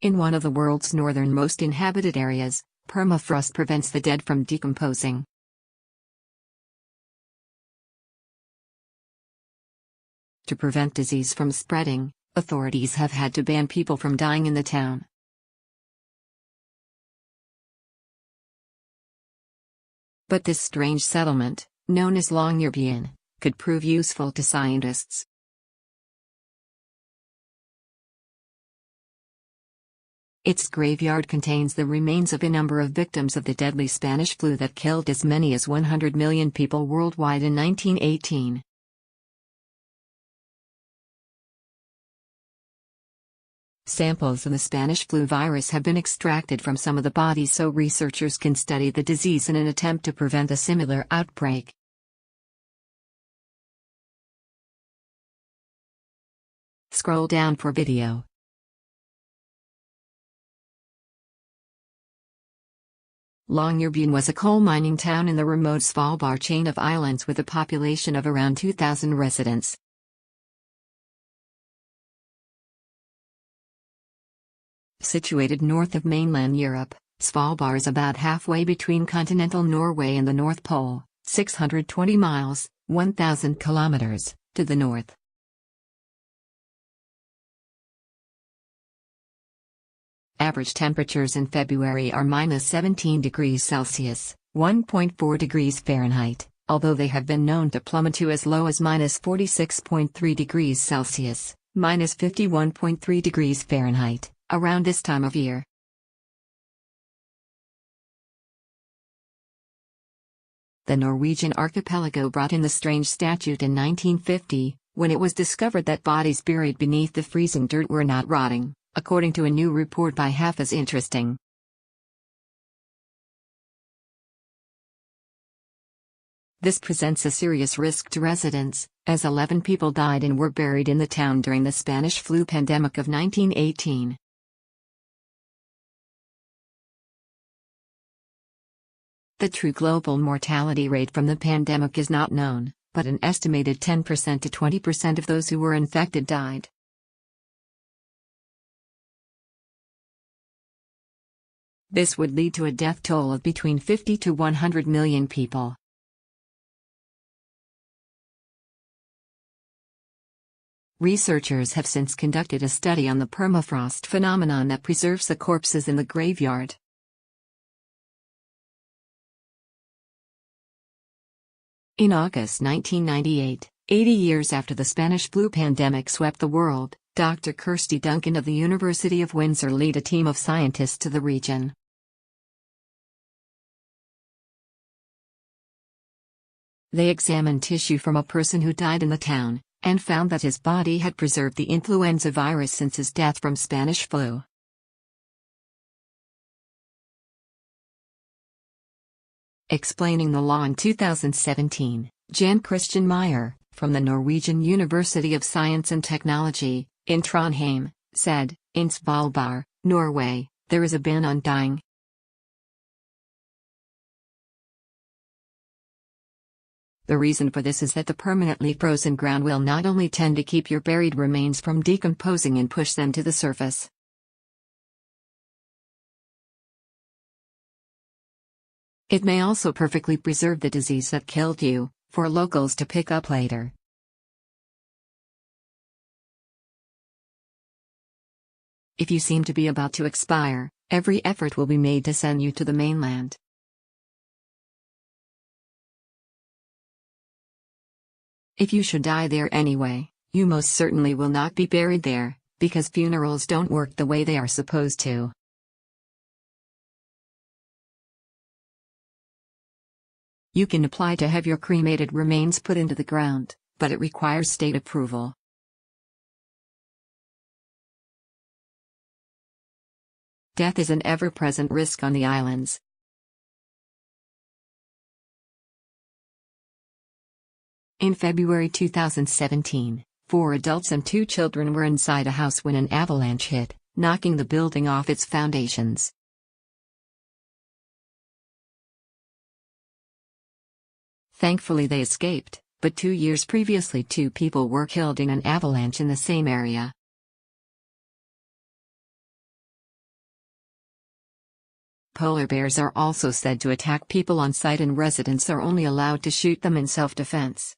In one of the world's northernmost inhabited areas, permafrost prevents the dead from decomposing. To prevent disease from spreading, authorities have had to ban people from dying in the town. But this strange settlement, known as Longyearbyen, could prove useful to scientists. Its graveyard contains the remains of a number of victims of the deadly Spanish flu that killed as many as 100 million people worldwide in 1918. Samples of the Spanish flu virus have been extracted from some of the bodies so researchers can study the disease in an attempt to prevent a similar outbreak. Scroll down for video. Longyearbyen was a coal mining town in the remote Svalbard chain of islands with a population of around 2,000 residents. Situated north of mainland Europe, Svalbard is about halfway between continental Norway and the North Pole, 620 miles, 1,000 kilometers, to the north. Average temperatures in February are -17 degrees Celsius, 1.4 degrees Fahrenheit, although they have been known to plummet to as low as -46.3 degrees Celsius, -51.3 degrees Fahrenheit, around this time of year. The Norwegian archipelago brought in the strange statute in 1950, when it was discovered that bodies buried beneath the freezing dirt were not rotting, according to a new report by Half as Interesting. This presents a serious risk to residents, as 11 people died and were buried in the town during the Spanish flu pandemic of 1918. The true global mortality rate from the pandemic is not known, but an estimated 10% to 20% of those who were infected died. This would lead to a death toll of between 50 to 100 million people. Researchers have since conducted a study on the permafrost phenomenon that preserves the corpses in the graveyard. In August 1998, 80 years after the Spanish flu pandemic swept the world, Dr. Kirsty Duncan of the University of Windsor led a team of scientists to the region. They examined tissue from a person who died in the town, and found that his body had preserved the influenza virus since his death from Spanish flu. Explaining the law in 2017, Jan Christian Meyer, from the Norwegian University of Science and Technology, in Trondheim, said, "In Svalbard, Norway, there is a ban on dying. The reason for this is that the permanently frozen ground will not only tend to keep your buried remains from decomposing and push them to the surface. It may also perfectly preserve the disease that killed you, for locals to pick up later." If you seem to be about to expire, every effort will be made to send you to the mainland. If you should die there anyway, you most certainly will not be buried there, because funerals don't work the way they are supposed to. You can apply to have your cremated remains put into the ground, but it requires state approval. Death is an ever-present risk on the islands. In February 2017, 4 adults and 2 children were inside a house when an avalanche hit, knocking the building off its foundations. Thankfully they escaped, but 2 years previously 2 people were killed in an avalanche in the same area. polar bears are also said to attack people on sight, and residents are only allowed to shoot them in self-defense.